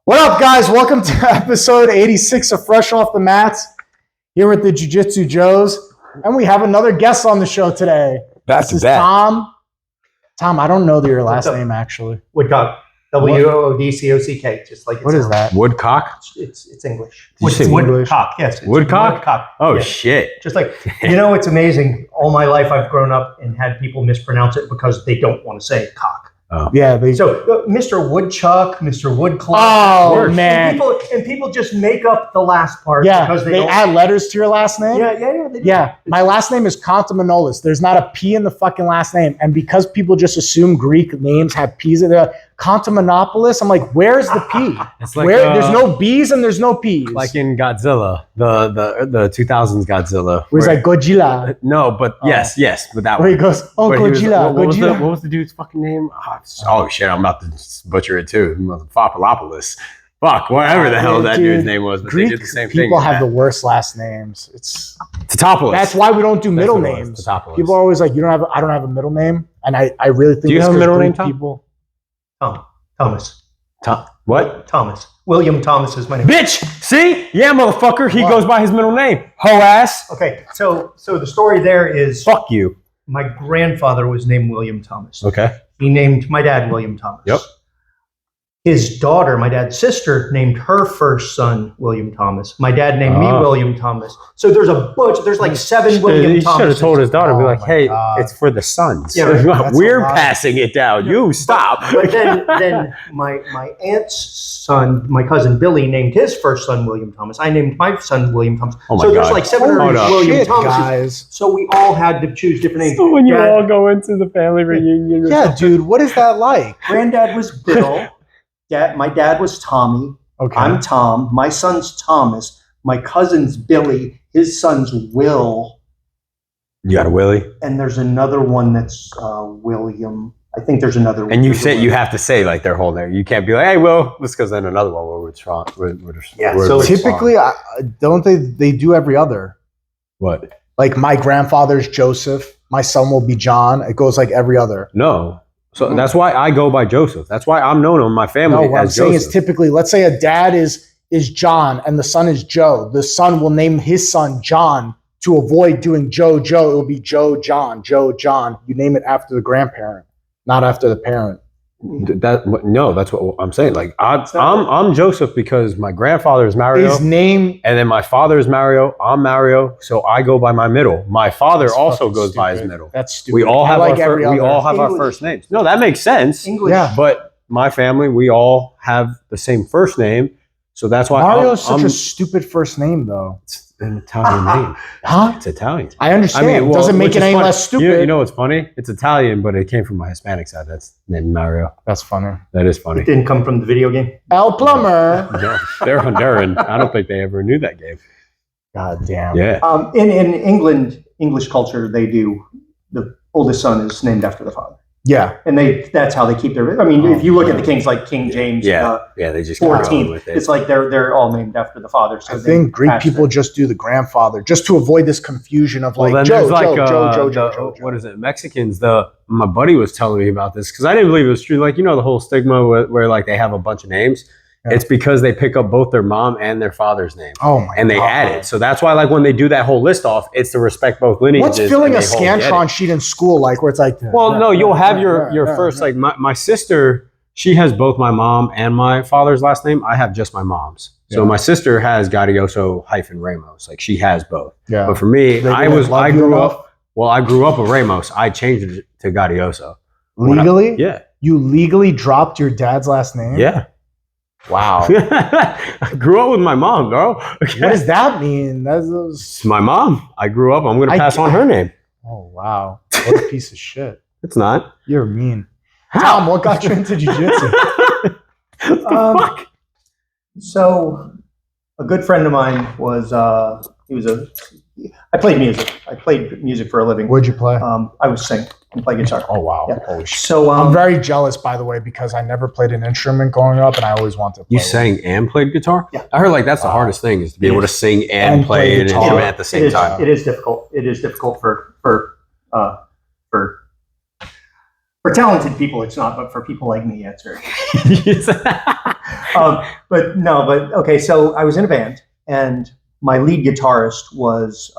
What up, guys? Welcome to episode 86 of Fresh Off the Mats, here with the Jiu-Jitsu Joes. And we have another guest on the show today. This is Tom. Tom, I don't know your last name, actually. Woodcock. Woodcock. Just like what is that? Woodcock? It's English. Woodcock, yes. Woodcock? Woodcock. Oh, yeah. shit. Just like, it's amazing. All my life I've grown up and had people mispronounce it because they don't want to say cock. Oh. Yeah. Mr. Woodchuck, Mr. Woodclock. Oh, man. And people just make up the last part. Yeah, because they add letters to your last name. Yeah. My last name is Contaminolis. There's not a P in the fucking last name. And because people just assume Greek names have P's in there, Contaminopoulos, I'm like, where's the P? It's like, there's no B's and there's no P's. Like in Godzilla, the 2000s Godzilla. Where's like Godzilla? No, but yes, but that Where one. he goes, Godzilla, Godzilla. What was the dude's fucking name? Oh shit, I'm about to butcher it too. Fopolopoulos. Fuck, whatever the hell that dude's name was. But Greek they did the same thing. People have the worst last names. It's Tatopoulos. That's why we don't do middle names. People are always like, I don't have a middle name. And I really think do you have a middle name, Tom? People. Thomas. What? Thomas. William Thomas is my name. Bitch! See? Yeah, motherfucker. He goes by his middle name. Hoe ass. Okay, so the story there is Fuck you. my grandfather was named William Thomas. Okay. He named my dad William Thomas. Yep. His daughter, my dad's sister, named her first son William Thomas. My dad named me William Thomas. So there's a bunch. There's like 7 William He Thomas. should have told his daughter, be like, my "Hey, God. it's for the sons. Yeah, right. We're passing it down. You stop." But then my aunt's son, my cousin Billy, named his first son William Thomas. I named my son William Thomas. Oh my so there's God. like 7 Hold up. William Shit, Thomases. guys. So we all had to choose different names. So when you Dad- all go into the family reunion, or Yeah, something. dude, what is that like? Granddad was Bill. My dad was Tommy. Okay. I'm Tom. My son's Thomas. My cousin's Billy. His son's Will. you got a Willie, And there's another one that's William. I think there's another one. and you have to say like their whole name. You can't be like, "Hey, Will," let's go then another one where it's wrong. Yeah, where so it's Typically, don't they do every other? what? Like my grandfather's Joseph, my son will be John. It goes like every other. No. So that's why I go by Joseph. That's why I'm known in my family No, what I'm as saying Joseph. is typically, let's say a dad is John and the son is Joe. The son will name his son John to avoid doing Joe. It will be Joe, John. You name it after the grandparent, not after the parent. That's what I'm saying. Like I'm Joseph because my grandfather is Mario. His name, And then my father is Mario. I'm Mario, so I go by my middle. My father That's also fucking goes by his stupid. middle. That's stupid. We all have I like our every we other. all have our English. first names. No, that makes sense. English. Yeah. But my family, we all have the same first name, so that's why Mario is such a stupid first name, though. It's an Italian name. Huh? It's Italian. I understand. It doesn't make which it is any funny. less stupid. You know what's funny? It's Italian, but it came from my Hispanic side. That's named Mario. That's funny. That is It funny. didn't come from the video game. El Plumber. No, they're Honduran. I don't think they ever knew that game. God damn. Yeah. In England, English culture, they do the oldest son is named after the father, Yeah. and that's how they keep their. I mean, if you look at the kings like King James, Yeah, they just keep going 14th, with it. it's like they're all named after the father. So I they think Greek pass people it. just do the grandfather just to avoid this confusion of like Well, then Joe, there's like Joe. what is it? Mexicans. My buddy was telling me about this because I didn't believe it was true. Like the whole stigma where like they have a bunch of names. Yeah. It's because they pick up both their mom and their father's name, Oh my and they God. add it. So that's why like when they do that whole list off, it's to respect both lineages. What's filling and a they whole get Scantron it. sheet in school like where it's like Well, no, you'll have your first like my sister. She has both my mom and my father's last name. I have just my mom's. So Yeah. my sister has Gaudioso - Ramos. Like she has both. Yeah. But for me, They I didn't love you grew enough? up. Well, I grew up with Ramos. I changed it to Gaudioso. Legally? Yeah. You legally dropped your dad's last name? Yeah. Wow. I grew up with my mom, bro. What does that mean? It's my mom. I grew up. I'm going to I- pass on her name. Oh wow. What a piece of shit. It's not. You're mean. How? Tom, what got you into jiu-jitsu? What the fuck? So, a good friend of mine was I played music. I played music for a living. What'd you play? I would sing and play guitar. Oh wow. Yeah. Holy shit. So I'm very jealous, by the way, because I never played an instrument growing up, and I always wanted to play. You one. sang and played guitar? Yeah. I heard like that's the Wow. hardest thing is to be It able to is. sing And and play play an guitar. instrument at the same time. It is difficult. It is difficult for For talented people, it's not, but for people like me, it's very. But okay. So I was in a band, and my lead guitarist was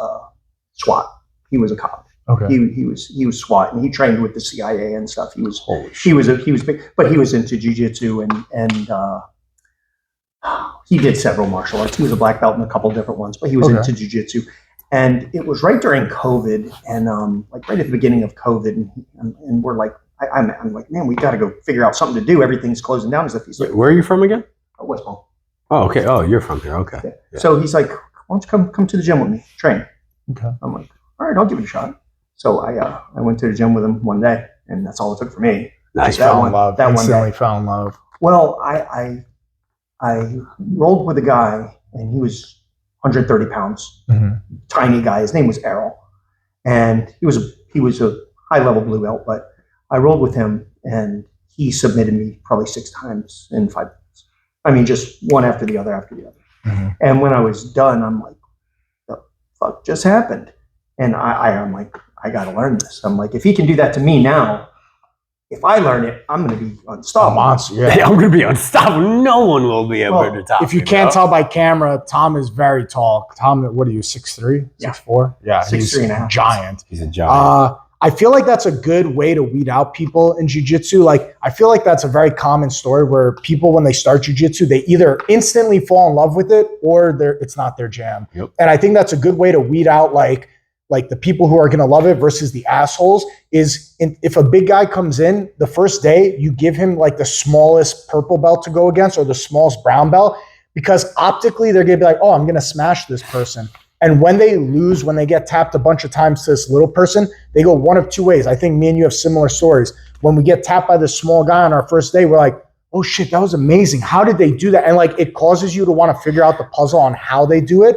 SWAT. He was a cop. Okay. He was SWAT, and he trained with the CIA and stuff. He was big, but he was into jiu-jitsu and he did several martial arts. He was a black belt in a couple different ones, but he was into jiu-jitsu. And it was right during COVID, and like right at the beginning of COVID, and we're like, I'm like, man, we got to go figure out something to do. Everything's closing down. He's like, where are you from again? West Palm. Oh, okay. Oh, you're from here. Okay. Yeah. Yeah. So he's like, why don't you come to the gym with me, train? Okay. I'm like, all right, I'll give it a shot. So I went to the gym with him one day, and that's all it took for me. Nice. Fell in love. Well, I rolled with a guy, and he was 130 pounds, tiny guy. His name was Errol, and he was a high level blue belt. But I rolled with him, and he submitted me probably 6 times in 5 minutes. I mean, just one after the other after the other. And when I was done, I'm like, the fuck just happened? And I'm like, I got to learn this. I'm like, if he can do that to me now, if I learn it, I'm going to be unstoppable. Monster, yeah. I'm going to be unstoppable. No one will be able to top if you can't tell by camera, Tom is very tall. Tom, what are you, 6'3", 6'4"? Yeah, he's a giant. He's a giant. I feel like that's a good way to weed out people in jiu-jitsu. Like, I feel like that's a very common story where people, when they start jiu-jitsu, they either instantly fall in love with it or it's not their jam. Yep. And I think that's a good way to weed out like the people who are going to love it versus the assholes is if a big guy comes in the first day, you give him like the smallest purple belt to go against or the smallest brown belt, because optically they're going to be like, oh, I'm going to smash this person. And when they lose, when they get tapped a bunch of times to this little person, they go one of 2 ways. I think me and you have similar stories. When we get tapped by this small guy on our first day, we're like, oh shit, that was amazing. How did they do that? And like, it causes you to want to figure out the puzzle on how they do it.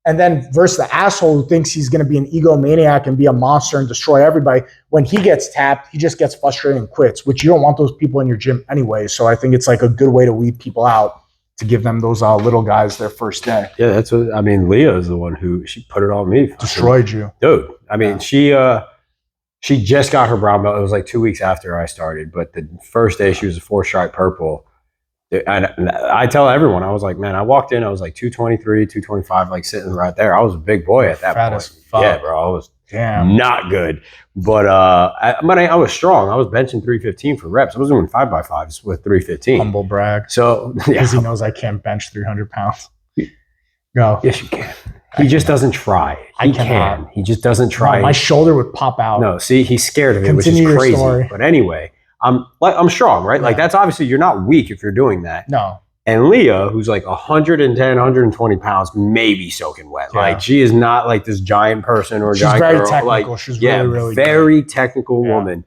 And then versus the asshole who thinks he's going to be an egomaniac and be a monster and destroy everybody. When he gets tapped, he just gets frustrated and quits, which you don't want those people in your gym anyway. So I think it's like a good way to weed people out, to give them those little guys their first day. Yeah, that's what I mean. Leah is the one who she put it on me. Destroyed you. Dude, I mean, she just got her brown belt. It was like 2 weeks after I started, but the first day she was a 4-stripe purple. And I tell everyone, I was like, man, I walked in, I was like 223, 225, like sitting right there. I was a big boy at that point. As fuck. Yeah, bro, I was not good. But I was strong. I was benching 315 for reps. I was doing 5x5s with 315. Humble brag. So, because he knows I can't bench 300 pounds. Go. Yes, you can. He just doesn't try. He can. He just doesn't try. No, my shoulder would pop out. No, see, he's scared of it, which is crazy. Story. But anyway, I'm strong, right? Yeah. Like that's obviously you're not weak if you're doing that. No. And Leah, who's like 110, 120 pounds, maybe soaking wet. Yeah. Like she is not like this giant person or giant girl. She's very technical. Like, she's really very technical woman.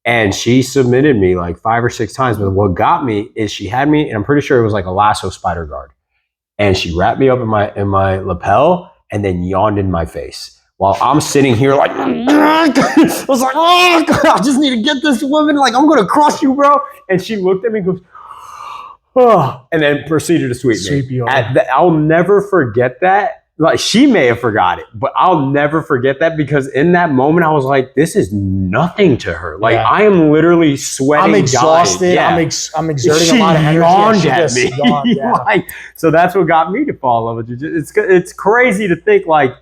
And she submitted me like 5 or 6 times. But what got me is she had me, and I'm pretty sure it was like a lasso spider guard. And she wrapped me up in my lapel and then yawned in my face. While I'm sitting here like, I was like, oh, God, I just need to get this woman. Like, I'm going to crush you, bro. And she looked at me and goes, oh, and then proceeded to sweep me. I'll never forget that. Like, she may have forgot it, but I'll never forget that because in that moment, I was like, this is nothing to her. Like, I am literally sweating. I'm exhausted. Yeah. I'm exerting a lot of energy. At me. Like, so that's what got me to fall in love with jiu-jitsu. It's crazy to think like,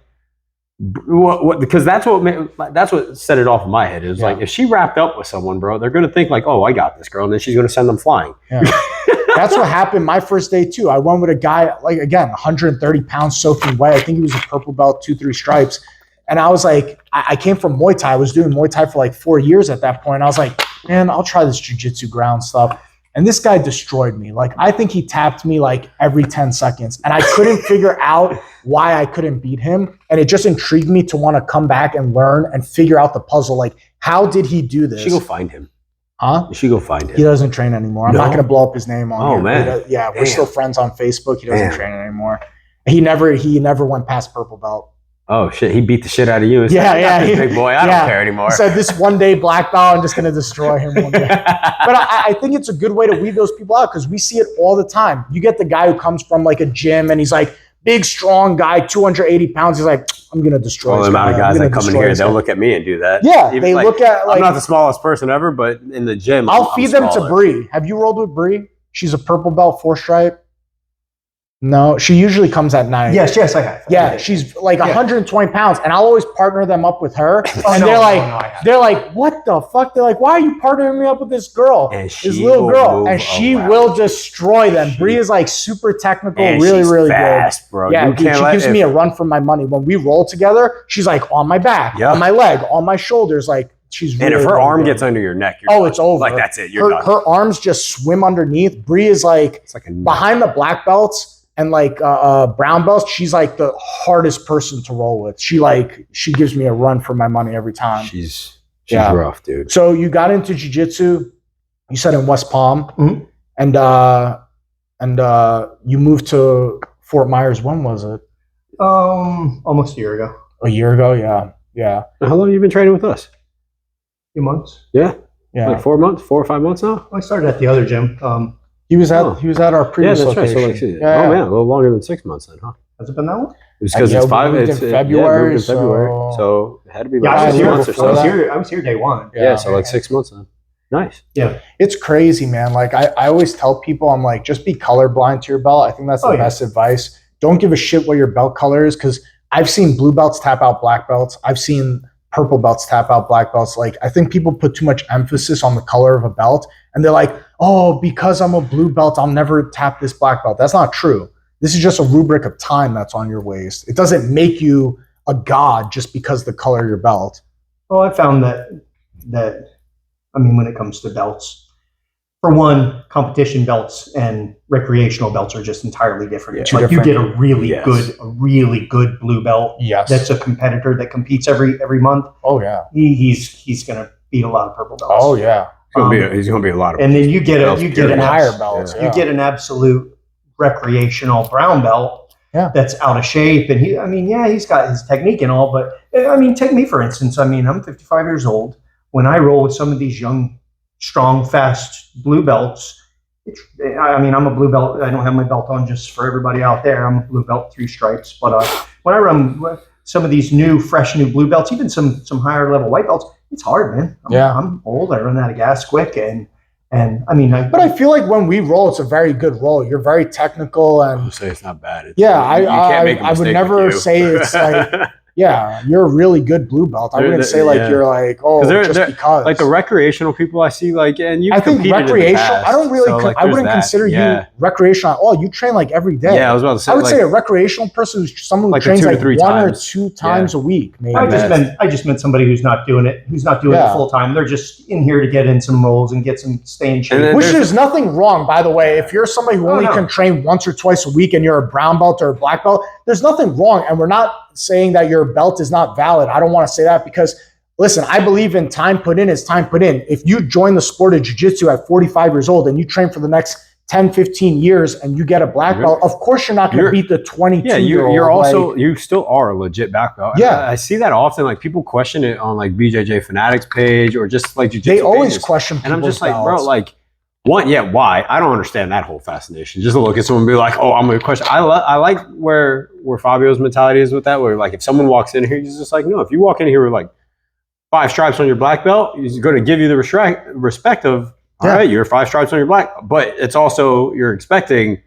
because that's what set it off in my head. It was like, if she wrapped up with someone, bro, they're going to think like, oh, I got this girl. And then she's going to send them flying. Yeah. That's what happened my first day too. I went with a guy, like again, 130 pounds soaking wet. I think he was a purple belt, 2-3 stripes. And I was like, I came from Muay Thai. I was doing Muay Thai for like 4 years at that point. I was like, man, I'll try this jiu-jitsu ground stuff. And this guy destroyed me. Like, I think he tapped me like every 10 seconds. And I couldn't figure out why I couldn't beat him. And it just intrigued me to want to come back and learn and figure out the puzzle. Like, how did he do this? You should go find him. Huh? You should go find him. He doesn't train anymore. I'm not going to blow up his name on here. Oh, man. We're still friends on Facebook. He doesn't train anymore. He never went past purple belt. Oh, shit. He beat the shit out of you. Big boy. I don't care anymore. He said, this one day black belt, I'm just going to destroy him one day. But I think it's a good way to weed those people out because we see it all the time. You get the guy who comes from like a gym and he's like big, strong guy, 280 pounds. He's like, I'm going to destroy Well, this the amount guy. of guys I'm that gonna come in destroy here, this they'll guy." look at me and do that. Yeah, Even, they like, look at like. I'm not the smallest person ever, but in the gym, I'll I'm feed them to smaller. Bree. Have you rolled with Bree? She's a purple belt, 4-stripe. No, she usually comes at night. Yes, I have. Yeah, she's like 120 pounds, and I'll always partner them up with her. Oh, And no, they're no, like, no, I haven't. they're like, what the fuck? They're like, why are you partnering me up with this girl, And this she little will girl, move and she around. will destroy them. She- Bree is like super technical, And really, she's really fast, bro. good. Yeah, You dude, can't she let- gives if- me a run for my money. When we roll together, she's like on my back, Yeah. on my leg, on my shoulders. Like she's really, And if her really arm good. gets under your neck, you're Oh, done. it's over. Like that's it. You're done. Her arms just swim underneath. Bree is like It's like a behind the black belts and like brown belts. She's like the hardest person to roll with. She gives me a run for my money every time. She's Yeah. rough, dude. So you got into jiu-jitsu, you said in West Palm, Mhm. and you moved to Fort Myers. When was it? Almost a year ago. A year ago? Yeah. How long have you been training with us? A few months. Yeah, Yeah. like 4 months, 4 or 5 months now. I started at the other gym. He was at Oh. our previous Yeah, that's right. location. So like, Yeah, oh yeah. man, a little longer than 6 months then, huh? Has it been that long? It was because Yeah, it's we 5. moved It's in yeah, February, moved in February, so- so it had to be Yeah, like I was 6 here. months or I so. was here. I was here day one. Yeah, so like 6 months then. Nice. It's crazy, man. Like I always tell people, I'm like, just be colorblind to your belt. I think that's the Oh, yeah. best advice. Don't give a shit what your belt color is, because I've seen blue belts tap out black belts. I've seen purple belts tap out black belts. Like I think people put too much emphasis on the color of a belt, and they're like, oh, because I'm a blue belt, I'll never tap this black belt. That's not true. This is just a rubric of time that's on your waist. It doesn't make you a god just because the color of your belt. Well, I found that I mean, when it comes to belts, for one, competition belts and recreational belts are just entirely different. Yeah. Two Like you different- get a really good blue belt. Yes. That's a competitor that competes every month. Oh yeah. He's going to beat a lot of purple belts. Oh yeah. He's gonna be a lot of. And then you get belts, an period. Higher belts. Yeah. you get an absolute recreational brown belt that's out of shape. And he's got his technique and all, but I mean, take me for instance. I mean, I'm 55 years old. When I roll with some of these young, strong, fast blue belts, I'm a blue belt. I don't have my belt on just for everybody out there. I'm a blue belt, 3 stripes. But when I run some of these fresh new blue belts, even some higher level white belts, it's hard, man. I'm old. I run out of gas quick, and I mean, But I feel like when we roll, it's a very good roll. You're very technical, I and would say it's not bad. It's, Yeah, you can't make a I would mistake never with you. say it's like- yeah, you're a really good blue belt. I wouldn't say like yeah. you're like, oh, 'Cause they're- just they're- because. like the recreational people I see, like, and you. I think recreational. I don't really. I wouldn't consider yeah. you recreational at all. You train like every day. Yeah, I was about to say. I would like, say a recreational person who's someone who like trains 2 to like 3 one times. or 2 times a week. Maybe. I just meant somebody who's not doing it Yeah. full time. They're just in here to get in some rolls and get some stay in shape. And then Which there's- is nothing wrong, by the way. If you're somebody who only no. can train once or twice a week and you're a brown belt or a black belt, there's nothing wrong. And we're not saying that your belt is not valid. I don't want to say that because, listen, I believe in time put in is time put in. If you join the sport of jiu-jitsu at 45 years old and you train for the next 10, 15 years and you get a black belt, of course you're not going to beat the 22-year-old. you're also you still are a legit black belt. Yeah. I see that often. Like people question it on like BJJ Fanatics page or just like jiu-jitsu They always pages. question And I'm people's just like, belts. bro, like, why? I don't understand that whole fascination. Just to look at someone and be like, oh, I'm going to question. I like where Fabio's mentality is with that, where like if someone walks in here, he's just like, no, if you walk in here with like 5 stripes on your black belt, he's going to give you the respect of, all right, you're 5 stripes on your black, but it's also, you're expecting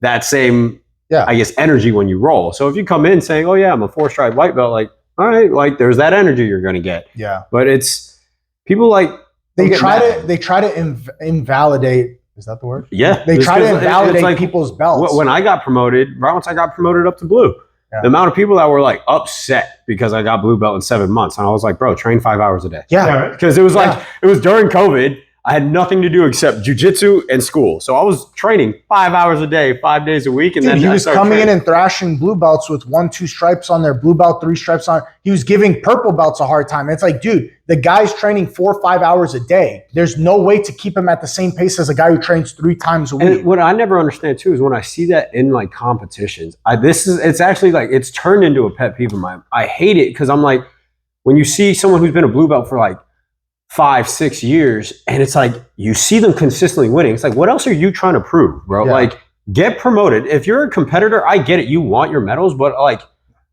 that same, I guess, energy when you roll. So if you come in saying, oh yeah, I'm a 4-stripe white belt, like, all right, like there's that energy you're going to get. Yeah. But it's people like, They try to invalidate. Is that the word? yeah. They try to It's invalidate like, people's belts. when I got promoted, right once I got promoted up to blue, the amount of people that were like upset because I got blue belt in 7 months. And I was like, bro, train 5 hours a day. Yeah. Because it was like, it was during COVID. I had nothing to do except jujitsu and school. So I was training 5 hours a day, 5 days a week. And Dude, then he I was started coming in training. and thrashing blue belts with 1, 2 stripes on there, blue belt, 3 stripes on. He was giving purple belts a hard time. It's like, dude, the guy's training 4 or 5 hours a day. There's no way to keep him at the same pace as a guy who trains 3 times a week. And what I never understand too is when I see that in like competitions, it's actually like, it's turned into a pet peeve of mine. I hate it because I'm like, when you see someone who's been a blue belt for like 5, 6 years, and it's like you see them consistently winning. It's like, what else are you trying to prove, bro? Yeah. Like, get promoted. If you're a competitor, I get it. You want your medals, but like,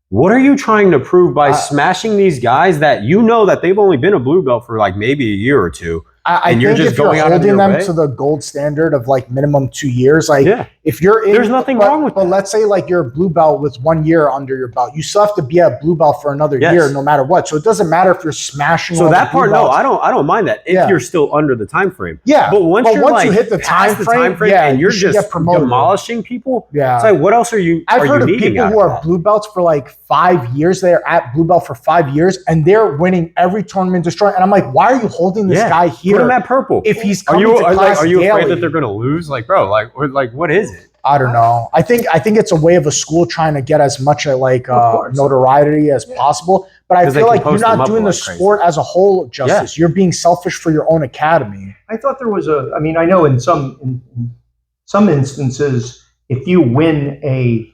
what are you trying to prove by smashing these guys that you know that they've only been a blue belt for like maybe a year or two? I think if you're holding them to the gold standard of like minimum 2 years, like if you're in, there's nothing wrong with that. But let's say like you're a blue belt with 1 year under your belt, you still have to be a blue belt for another year, no matter what. So it doesn't matter if you're smashing. So that part, no, I don't mind that if you're still under the time frame. Yeah, but once you hit the time frame, and you're just demolishing people, it's like, what else are you? I've heard of people who are blue belts for like 5 years. They're at blue belt for 5 years, and they're winning every tournament, destroying. And I'm like, why are you holding this guy here? Put him at purple. If he's coming to class are you afraid daily, that they're going to lose? Like, bro, like what is it? I don't know. I think it's a way of a school trying to get as much like notoriety as possible. But I feel like you're not doing the sport as a whole justice. You're being selfish for your own academy. I thought there was I mean, I know in some instances, if you win a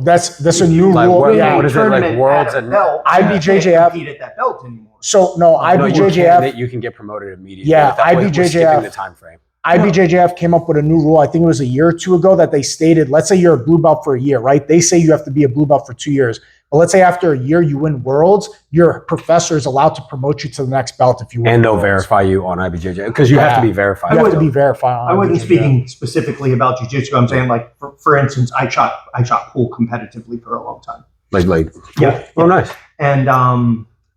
that's a new rule. What is it like? Worlds and IBJJF compete at that belt anymore. So no, IBJJF you can get promoted immediately. Yeah, IBJJF the time frame. IBJJF came up with a new rule. I think it was a year or two ago that they stated. Let's say you're a blue belt for a year, right? They say you have to be a blue belt for 2 years. But let's say after a year you win worlds, your professor is allowed to promote you to the next belt if you win. And they'll verify you on IBJJF because you have to be verified. You have to be verified on I wasn't IBJJF. speaking specifically about jiu-jitsu. I'm saying like for instance, I shot pool competitively for a long time. Like yeah. Oh, nice.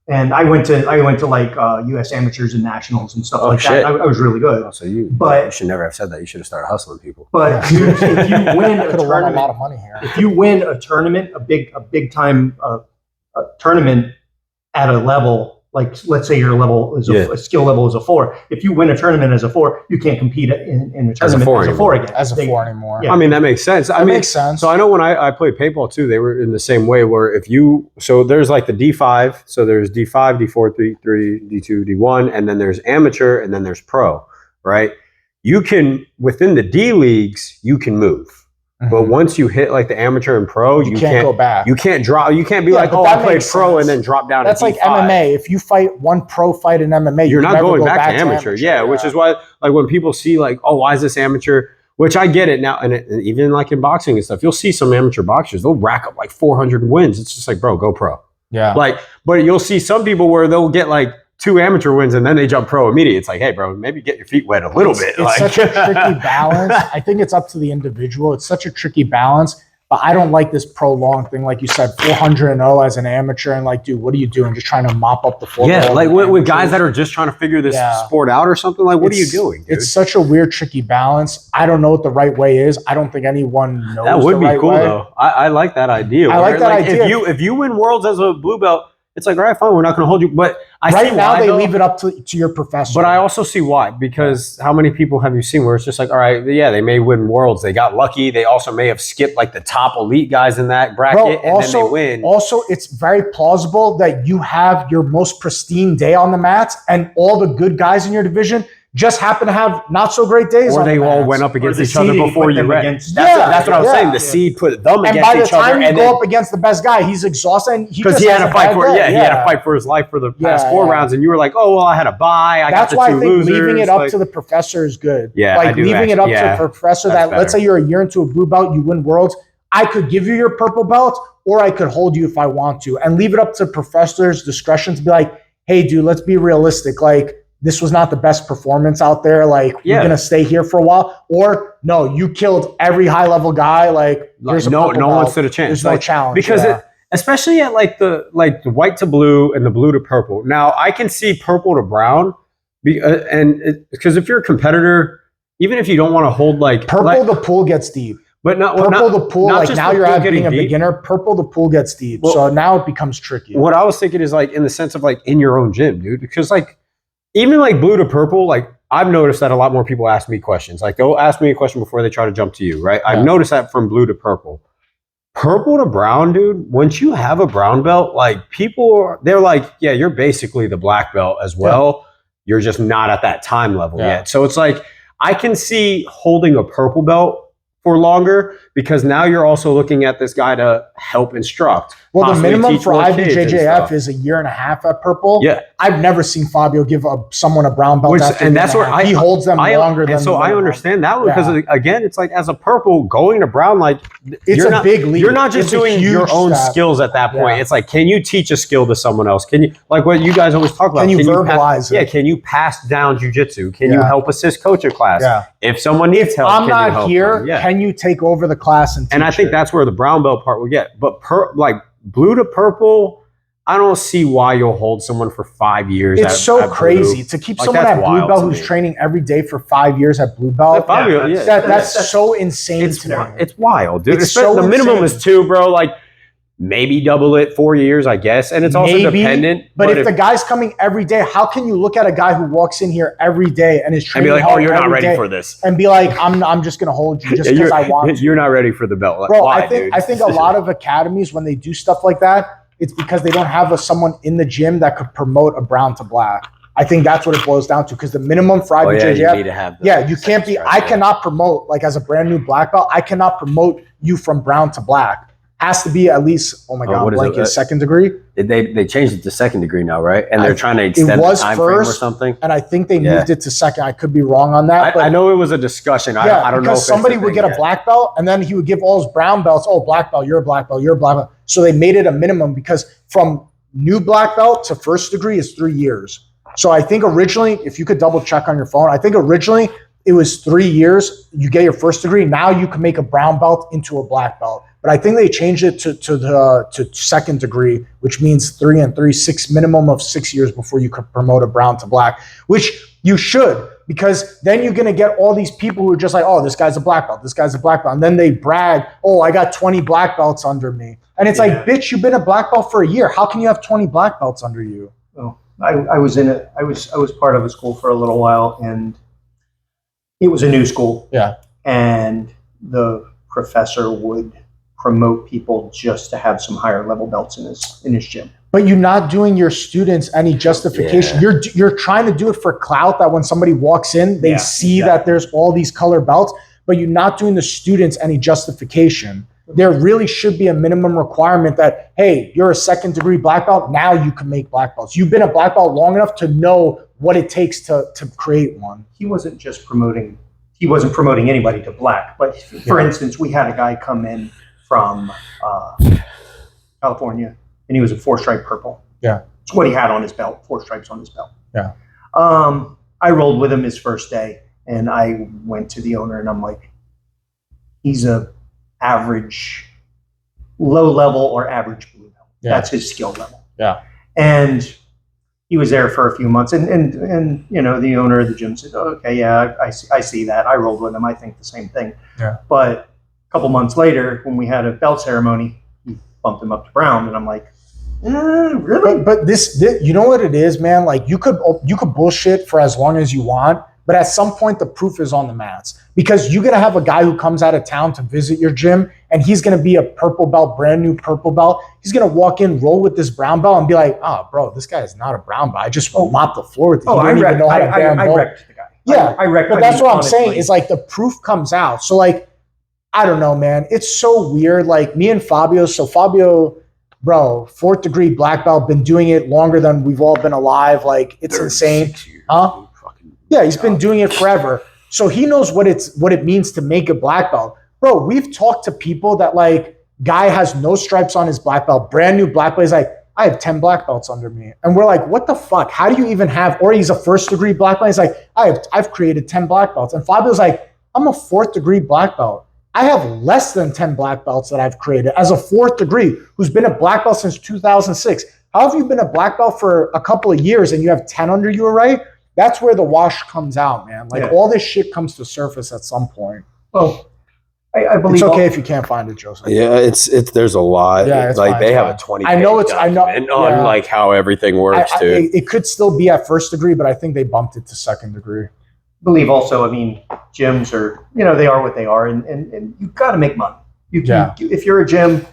And I went to like U.S. amateurs and nationals and stuff like that. I was really good. Oh, so you should never have said that. You should have started hustling people. But if you win a could have won a lot tournament, of money here. if you win a tournament, a big time tournament at a level, like let's say your level is a skill level is a 4. If you win a tournament as a 4, you can't compete in a tournament as a 4 again. As a 4 anymore. Yeah. I mean, that makes sense. That makes sense. So I know when I played paintball too, they were in the same way where so there's like the D5, so there's D5, D4, D3, D2, D1, and then there's amateur and then there's pro, right? You can, within the D leagues, you can move. Mm-hmm. But once you hit like the amateur and pro, you can't go back. You can't drop. You can't be like, oh, I played pro and then drop down. That's to like D5. MMA. If you fight one pro fight in MMA, you're not going back to amateur. Yeah, which is why, like, when people see like, oh, why is this amateur? Which I get it now, and even like in boxing and stuff, you'll see some amateur boxers. They'll rack up like 400 wins. It's just like, bro, go pro. Yeah. Like, but you'll see some people where they'll get like 2 amateur wins and then they jump pro immediately. It's like, hey, bro, maybe get your feet wet a little bit. It's such a tricky balance. I think it's up to the individual. It's such a tricky balance. But I don't like this prolonged thing, like you said, 400-0 as an amateur, and like, dude, what are you doing? Just trying to mop up the floor? Yeah, like with guys that are just trying to figure this sport out or something. Like, what are you doing, dude? It's such a weird, tricky balance. I don't know what the right way is. I don't think anyone knows. That would the be right cool, way. though. I like that idea. I like that idea. If you win worlds as a blue belt, it's like, all right, fine, we're not going to hold you. But right now they leave it up to your professor. But I also see why, because how many people have you seen where it's just like, all right, yeah, they may win worlds. They got lucky. They also may have skipped like the top elite guys in that bracket, and then they win. Also, it's very plausible that you have your most pristine day on the mats, and all the good guys in your division just happen to have not so great days. Or on they the all mats. went up against each other before you read. That's what I was saying. The seed put them against each other. And by the time you go up against the best guy, he's exhausted. Because he had to fight for he had to fight for his life for the past 4 rounds, and you were like, oh well, I had a bye. That's why I think leaving it up to the professor is good. Yeah, like leaving it up to the professor. That let's say you're a year into a blue belt, you win worlds. I could give you your purple belt, or I could hold you if I want to, and leave it up to professor's discretion to be like, hey, dude, let's be realistic. Like, this was not the best performance out there. Like, you're going to stay here for a while. Or, no, you killed every high-level guy. Like there's no one stood a chance. There's no challenge. Because especially at like the white to blue and the blue to purple. Now, I can see purple to brown. Because if you're a competitor, even if you don't want to hold like... Purple, the pool gets deep. But the pool, like now you're at being a beginner, purple, the pool gets deep. Well, so now it becomes tricky. What I was thinking is like in the sense of like in your own gym, dude. Because like... Even like blue to purple, like I've noticed that a lot more people ask me questions. Like they'll ask me a question before they try to jump to you, right? Yeah. I've noticed that from blue to purple. Purple to brown, dude, once you have a brown belt, like they're like, yeah, you're basically the black belt as well. Yeah. You're just not at that time level yet. So it's like, I can see holding a purple belt for longer, because now you're also looking at this guy to help instruct. Well, the possibly minimum teach for more kids and IBJJF stuff. is a year and a half at Purple. Yeah. I've never seen Fabio give someone a brown belt. And that's where he holds them longer than. And so I understand that one because again, it's like as a Purple going to brown, like it's a big leap. You're not just doing your own skills at that point. Yeah. It's like, can you teach a skill to someone else? Can you, like what you guys always talk about? Can you verbalize it? Yeah. Can you pass down jujitsu? Can you help assist coach a class? Yeah. If someone needs help, I'm not here. Can you take over the class and teach I think that's where the brown belt part will get. But like blue to purple, I don't see why you'll hold someone for 5 years. It's so crazy to keep someone at blue belt who's training every day for 5 years at blue belt. That's so insane to me. It's wild, dude. It's so the minimum insane. is 2, bro. Like maybe double it 4 years, I guess. And it's also dependent. But if the guy's coming every day, how can you look at a guy who walks in here every day and is training and be like, oh, you're not ready for this, and be like, I'm just gonna hold you just because I want to. You're not ready for the belt. Like, bro, why, I think a lot of academies, when they do stuff like that, it's because they don't have someone in the gym that could promote a brown to black. I think that's what it boils down to, because the minimum for IBJJF, you need to have you can't be. I cannot promote, like as a brand new black belt, I cannot promote you from brown to black. Has to be at least, oh my God, blanket, second degree. They changed it to second degree now, right? And they're trying to extend the time frame or something. And I think they moved it to second. I could be wrong on that. I know it was a discussion. I don't know if somebody would get a black belt and then he would give all his brown belts. Oh, black belt, you're a black belt, you're a black belt. So they made it a minimum, because from new black belt to first degree is 3 years. So I think originally, if you could double check on your phone, I think originally it was 3 years. You get your first degree. Now you can make a brown belt into a black belt. But I think they changed it to second degree, which means 3 and 3, 6, minimum of 6 years before you could promote a brown to black, which you should, because then you're going to get all these people who are just like, oh, this guy's a black belt, this guy's a black belt. And then they brag, oh, I got 20 black belts under me. And it's like, bitch, you've been a black belt for a year. How can you have 20 black belts under you? Oh, I was in it. I was part of a school for a little while, and it was a new school. Yeah. And the professor would promote people just to have some higher level belts in his gym. But you're not doing your students any justification. Yeah. You're trying to do it for clout, that when somebody walks in, they see that there's all these color belts, but you're not doing the students any justification. There really should be a minimum requirement that, hey, you're a second degree black belt, now you can make black belts. You've been a black belt long enough to know what it takes to create one. He wasn't promoting anybody to black, but for instance, we had a guy come in from California, and he was a 4-stripe purple. Yeah. It's what he had on his belt, 4 stripes on his belt. Yeah. I rolled with him his first day, and I went to the owner, and I'm like, he's a average, low level or average blue belt. Yeah. That's his skill level. Yeah. And he was there for a few months, and you know, the owner of the gym said, oh, okay, yeah, I see that. I rolled with him. I think the same thing. Yeah. But a couple months later, when we had a belt ceremony, he bumped him up to brown, and I'm like, really? But this, you know what it is, man? Like you could bullshit for as long as you want, but at some point the proof is on the mats, because you're gonna have a guy who comes out of town to visit your gym, and he's gonna be a purple belt, brand new purple belt. He's gonna walk in, roll with this brown belt, and be like, "Oh, bro, this guy is not a brown belt. I just mopped the floor with it. I wrecked the guy. Yeah, but that's what I'm saying. Is like the proof comes out. So like, I don't know, man. It's so weird. Like me and Fabio. So Fabio, bro, 4th degree black belt, been doing it longer than we've all been alive. Like it's insane, huh? Yeah, he's been doing it forever. So he knows what it means to make a black belt. Bro, we've talked to people that like, guy has no stripes on his black belt, brand new black belt. He's like, I have 10 black belts under me. And we're like, what the fuck? How do you even have, or he's a 1st degree black belt. He's like, I've created 10 black belts. And Fabio's like, I'm a 4th degree black belt. I have less than 10 black belts that I've created as a 4th degree who's been a black belt since 2006. How have you been a black belt for a couple of years and you have 10 under you already? That's where the wash comes out, man. Like all this shit comes to surface at some point. Well, I believe it's okay if you can't find it, Joseph. Yeah, it's there's a lot. Yeah, it's like fine, they it's have fine. a 20. I know on like how everything works too. It could still be at 1st degree, but I think they bumped it to 2nd degree. Believe also, I mean, gyms are, you know, they are what they are, and you've got to make money. If you're a gym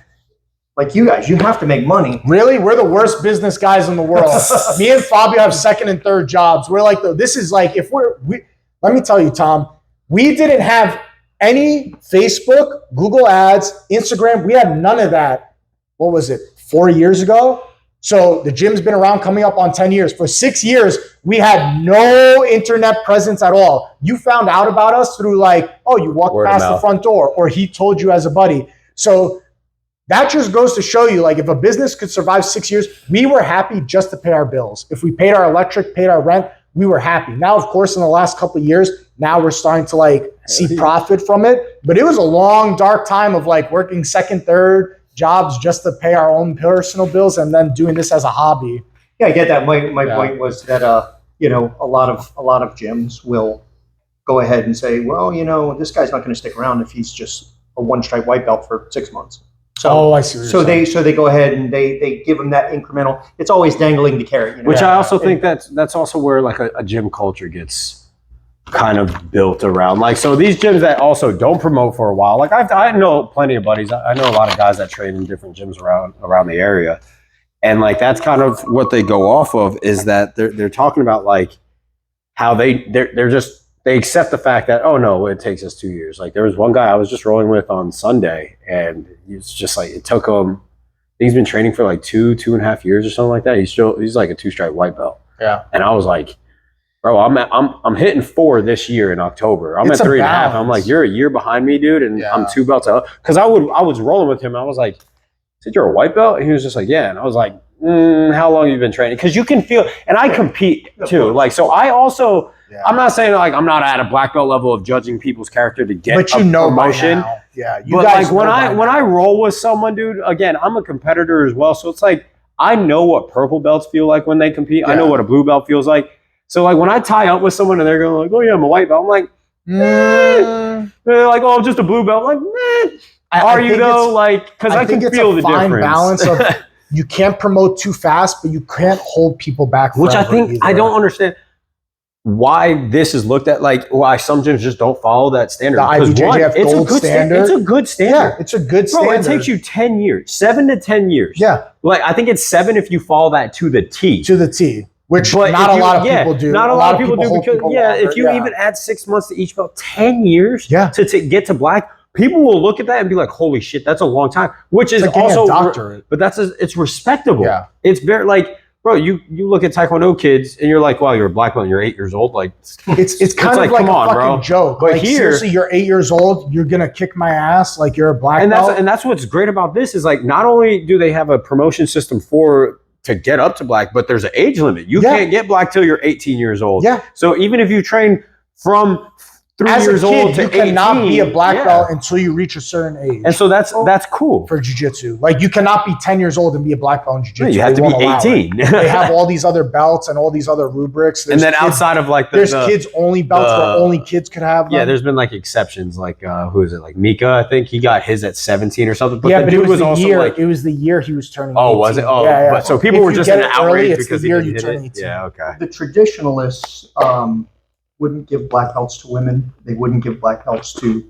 like you guys, you have to make money. Really? We're the worst business guys in the world. Me and Fabio have 2nd and 3rd jobs. We're like, this is like, let me tell you, Tom, we didn't have any Facebook, Google ads, Instagram, we had none of that. What was it, 4 years ago? So the gym's been around coming up on 10 years. For 6 years, we had no internet presence at all. You found out about us through like, oh, you walked Word of past the mouth. front door, or he told you as a buddy. So that just goes to show you, like, if a business could survive 6 years, we were happy just to pay our bills. If we paid our electric, paid our rent, we were happy. Now, of course, in the last couple of years, now we're starting to like see profit from it. But it was a long, dark time of like working second, third jobs just to pay our own personal bills and then doing this as a hobby. Yeah, I get that. My point was that you know, a lot of gyms will go ahead and say, well, you know, this guy's not going to stick around if he's just a one stripe white belt for 6 months. So I see what you're saying. they go ahead and they give them that incremental. It's always dangling the carrot, you know? Which I also think that's also where like a gym culture gets kind of built around. Like, so these gyms that also don't promote for a while, like I know plenty of buddies. I know a lot of guys that train in different gyms around the area. And like, that's kind of what they go off of, is that they're talking about like how they're just, they accept the fact that, oh no, it takes us 2 years. Like, there was one guy I was just rolling with on Sunday, and it's just like, it took him, he's been training for like 2.5 years or something like that. He's like a 2-stripe white belt. Yeah. And I was like, bro, I'm hitting 4 this year in October. I'm It's at a 3.5. balance. I'm like, you're a year behind me, dude, and Yeah. I'm 2 belts out. Because I was rolling with him. I was like, said you're a white belt? And he was just like, yeah. And I was like, how long have you been training? Because you can feel, and I compete too. Like, so I also, I'm not saying like I'm not at a black belt level of judging people's character to get But you a know by promotion. now. Yeah. You But guys like when know by I now. roll with someone, dude, again, I'm a competitor as well. So it's like, I know what purple belts feel like when they compete. I know Yeah. what a blue belt feels like. So like when I tie up with someone and they're going like, oh yeah, I'm a white belt. I'm like, they're like, oh, I'm just a blue belt. I'm like, are you think though? it's- Like, because I can think it's feel a the fine difference. balance of you can't promote too fast, but you can't hold people back. Which I forever think, either. I don't understand why this is looked at, like why some gyms just don't follow that standard. The Because IBJJF it's a gold good standard. It's a good standard. Yeah, it's a good Bro, standard. it takes you 10 years, 7 to 10 years. Yeah, Like, I think it's 7 if you follow that to the T. to the T, which But not if a you- lot of yeah, people do. Not a lot of people do, hold because people yeah, longer. if you even add 6 months to each belt, 10 years Yeah. to get to black, people will look at that and be like, "Holy shit, that's a long time." Which is It's like getting a also, doctorate. but it's respectable. Yeah. It's very like, bro, you look at Taekwondo kids and you're like, "Wow, you're a black belt and you're 8 years old." Like, It's kind like, of like come a on, fucking bro. joke. But Like, here- seriously, you're 8 years old. You're gonna kick my ass like you're a black and belt. that's what's great about this is like, not only do they have a promotion system to get up to black, but there's an age limit. You Yeah. can't get black till you're 18 years old. Yeah. So even if you train from 3 As years a kid, old to you cannot 18, be a black yeah. belt until you reach a certain age. And so that's cool. for jiu-jitsu, like you cannot be 10 years old and be a black belt in jiu-jitsu. You have They to be won't allow it. 18. They have all these other belts and all these other rubrics. And There's then kids, outside of like there's kids only belts where only kids could have them. yeah, there's been like exceptions, like who is it? Like Mika, I think he got his at 17 or something. But yeah, the but dude it was the also year. like, It was the year he was turning. oh, 18. was it? Oh, yeah, yeah. but so people If were you just get in it outrage early, it's because the he year didn't you hit turn it. 18. Yeah, okay. The traditionalists wouldn't give black belts to women. They wouldn't give black belts to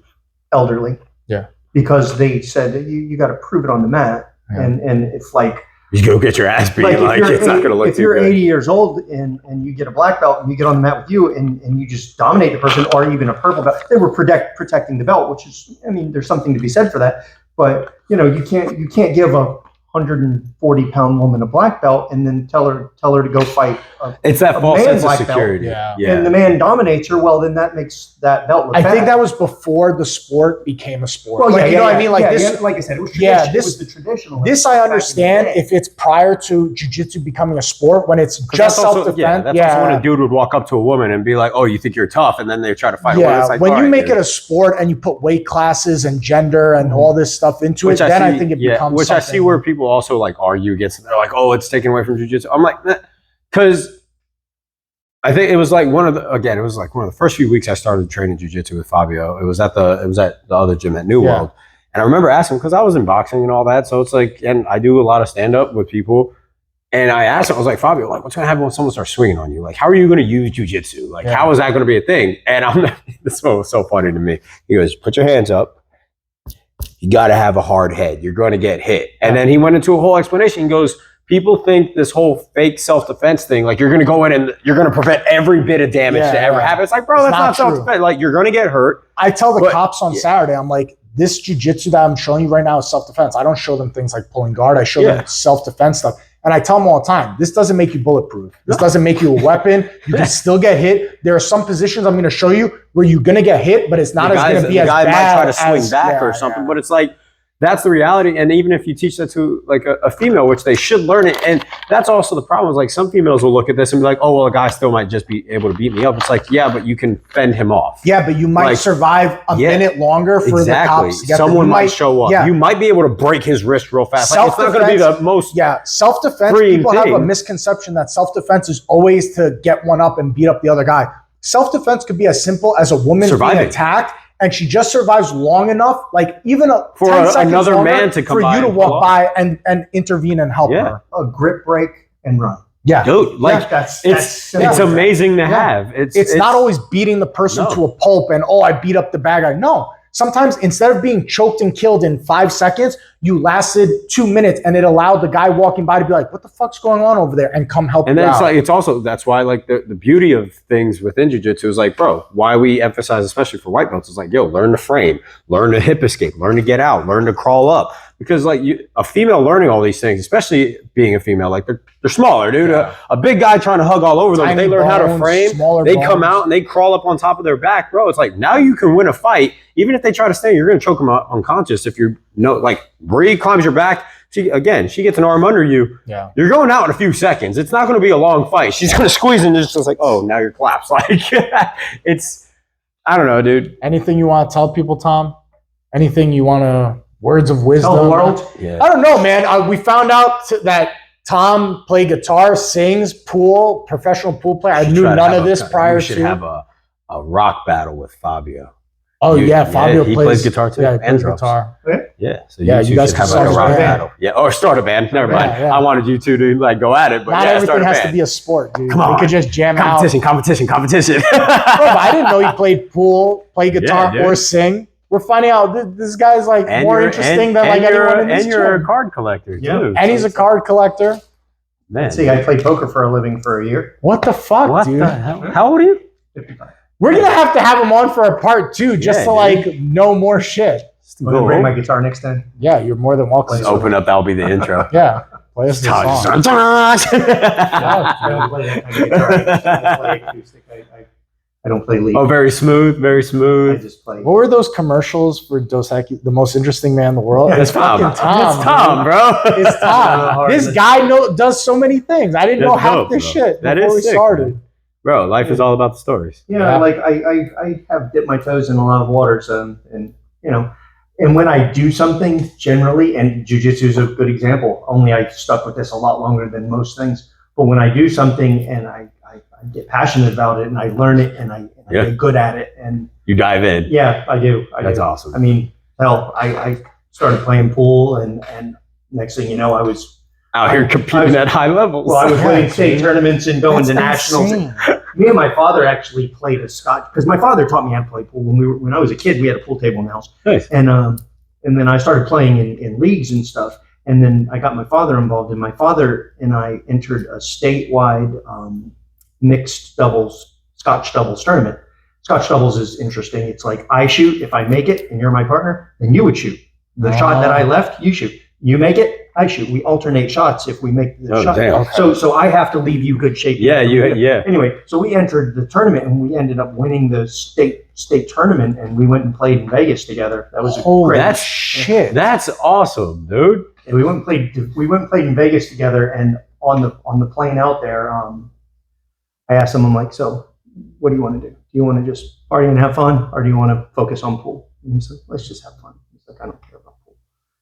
elderly. Yeah. Because they said that you got to prove it on the mat. Yeah. And it's like, You go get your ass beat. like Like, it's not going to look if too you're good. 80 years old and you get a black belt and you get on the mat with you and you just dominate the person, or even a purple belt, they were protecting the belt, which is, I mean, there's something to be said for that. But you know, you can't give a 140-pound woman a black belt and then tell her to go fight. It's that a false man sense of black belt. security. Yeah. And the man dominates her. Well, then that makes that belt look I bad. think that was before the sport became a sport. Well, like, yeah, you know yeah, what I mean? Like yeah, this. yeah, like I said, it was Yeah, tradition. this- It was the traditional. This I understand if it's prior to jiu-jitsu becoming a sport, when it's just self-defense. Yeah, that's also when a dude would walk up to a woman and be like, "Oh, you think you're tough?" And then they try to fight a woman. Yeah, It's like, when all you right, make dude. it a sport and you put weight classes and gender and all this stuff into it, then I think it becomes which I see something. where people also like argue against it. They're like, "Oh, it's taken away from jiu-jitsu." I'm like, because I think it was like one of the first few weeks I started training jiu-jitsu with Fabio. It was at the other gym at New Yeah. World. And I remember asking, because I was in boxing and all that, so it's like, and I do a lot of stand-up with people. And I asked him, I was like, Fabio, like, what's going to happen when someone starts swinging on you? Like, how are you going to use jiu-jitsu? Like, Yeah. how is that going to be a thing? And this was so funny to me. He goes, put your hands up. You got to have a hard head. You're going to get hit. And then he went into a whole explanation. He goes, people think this whole fake self-defense thing, like you're going to go in and you're going to prevent every bit of damage to ever happen. It's like, bro, that's not self-defense. Like, you're going to get hurt. I tell the cops on Saturday, I'm like, this jiu-jitsu that I'm showing you right now is self-defense. I don't show them things like pulling guard. I show them self-defense stuff. And I tell them all the time, this doesn't make you bulletproof. This doesn't make you a weapon. You can still get hit. There are some positions I'm going to show you where you're going to get hit, but it's not going to be as bad. The guy might try to swing back or something, but it's like, that's the reality. And even if you teach that to like a female, which they should learn it. And that's also the problem is like some females will look at this and be like, oh, well, a guy still might just be able to beat me up. It's like, yeah, but you can fend him off. Yeah, but you might survive a minute longer for the cops to get someone might show up. Yeah. You might be able to break his wrist real fast. Like, it's not going to be the most self-defense. People have a misconception that self-defense is always to get one up and beat up the other guy. Self-defense could be as simple as a woman being attacked and she just survives long enough, like even for 10 seconds another man to come for you to walk by and intervene and help her. A grip break and run. Yeah, dude, like it's amazing to have. It's not always beating the person to a pulp and I beat up the bad guy. No. Sometimes instead of being choked and killed in 5 seconds, you lasted 2 minutes and it allowed the guy walking by to be like, what the fuck's going on over there? And come help you out. And then it's like, it's also, that's why like the beauty of things within jiu-jitsu is like, bro, why we emphasize, especially for white belts, is like, yo, learn to frame, learn to hip escape, learn to get out, learn to crawl up. Because like a female learning all these things, especially being a female, like they're smaller, dude. Yeah. A big guy trying to hug all over them, they learn how to frame, they come out and they crawl up on top of their back, bro. It's like now you can win a fight. Even if they try to stay, you're going to choke them out unconscious. If you know, like Bree climbs your back, she gets an arm under you. Yeah, you're going out in a few seconds. It's not going to be a long fight. She's going to squeeze and just like, oh, now you're collapsed. Like it's, I don't know, dude. Anything you want to tell people, Tom? Anything you want to? Words of wisdom. Tell the world. Yeah. I don't know, man. We found out that Tom played guitar, sings, pool, professional pool player. I knew none of this prior to. We should have a rock battle with Fabio. Oh Fabio he plays guitar too. Yeah, he plays guitar. Yeah, so you guys have like a rock battle. Yeah, or start a band. Never mind. Yeah. I wanted you two to like go at it, but not everything has to be a sport, dude. Come on, we could just jam competition. Bro, I didn't know he played pool, play guitar, or sing. We're finding out this guy's like more interesting than like anyone in this And you're a card collector too. And he's a card collector. Man, see, I played poker for a living for a year. What the fuck, dude? The hell? How old are you? 55. We're gonna have to have him on for a part 2 just to like know more shit. I'm gonna bring my guitar next time. Yeah, you're more than welcome. Just open up. That'll be the intro. Yeah, play us the song. I don't play that kind of guitar. I play acoustic. I don't play lead. Oh, very smooth, very smooth. I just play. What were those commercials for Dos Equis, the most interesting man in the world? It's fucking Tom. It's Tom, bro. It's Tom. This guy does so many things. I didn't know half this shit before we started. Bro, life is all about the stories. Yeah, like I have dipped my toes in a lot of waters, and you know, and when I do something generally, and jiu-jitsu is a good example. Only I stuck with this a lot longer than most things. But when I do something and I get passionate about it and I learn it and I get good at it and you dive in. Yeah, I do. That's awesome. I mean, hell, I started playing pool and next thing you know, I was out here competing at high levels. Well, I was winning state tournaments and going to nationals. Me and my father actually played a Scotch because my father taught me how to play pool when I was a kid. We had a pool table in the house, nice. And then I started playing in leagues and stuff. And then I got my father involved, and my father and I entered a statewide mixed doubles, Scotch doubles tournament. Scotch doubles is interesting. It's like I shoot. If I make it and you're my partner, then you would shoot. The shot that I left, you shoot. You make it, I shoot. We alternate shots if we make the shot. Damn. So I have to leave you good shape. Yeah, Anyway, so we entered the tournament and we ended up winning the state tournament, and we went and played in Vegas together. That was great. That's shit. That's awesome, dude. And we went and played in Vegas together, and on the plane out there, I asked him, I'm like, so what do you want to do? Do you want to just party and have fun, or do you want to focus on pool? And he said, let's just have fun. He's like, I don't care about pool.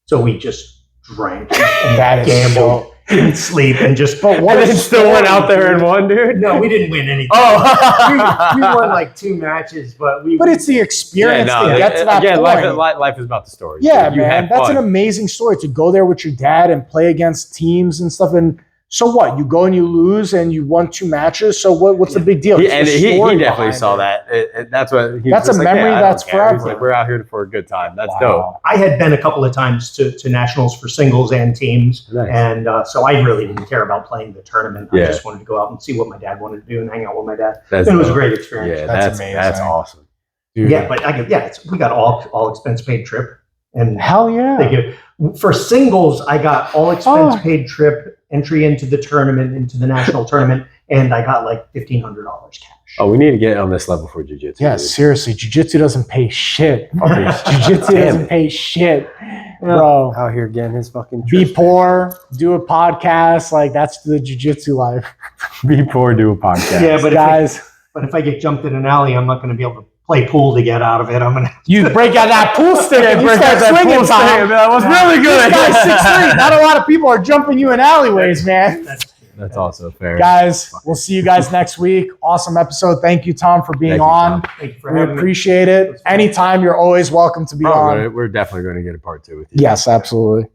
So we just drank and gambled, didn't sleep, and just. But what if still went out there and won, dude? No, we didn't win anything. Oh, we won like 2 matches, but it's the experience to get to that point. Life is about the story. Yeah, man, that's an amazing story to go there with your dad and play against teams and stuff. And So what? You go and you lose, and you won 2 matches. So what's the big deal? He It's the definitely story saw behind it. that. That's what. That's a memory that's forever. He's like, we're out here for a good time. That's Wow. dope. I had been a couple of times to nationals for singles and teams, Nice. and so I really didn't care about playing the tournament. Yeah. I just wanted to go out and see what my dad wanted to do and hang out with my dad. That's And it was a dope. great experience. Yeah, That's that's amazing. awesome. Dude. Yeah, but we got all expense paid trip, and Hell yeah. they give for singles. I got all expense paid trip, entry into the tournament, into the national tournament, and I got like $1,500 cash. Oh, we need to get on this level for jiu-jitsu. Yeah, dude. seriously, jiu-jitsu doesn't pay shit. Fucking Jiu-jitsu damn doesn't it. pay shit, bro. Out here getting his fucking Be trips. poor, do a podcast, like that's the jiu-jitsu life. Be poor, do a podcast. Yeah, but Guys, but if I get jumped in an alley, I'm not going to be able to play pool to get out of it. I'm going to. you break out that pool stick and you start swinging, Tom. That was really good. This guy's 6'3". Not a lot of people are jumping you in alleyways, man. That's also fair. Guys, we'll see you guys next week. Awesome episode. Thank you, Tom, for being Thank you, on. Thank you for We having me. appreciate it. Anytime, you're always welcome to be on. We're definitely going to get a part 2 with you. Yes, absolutely.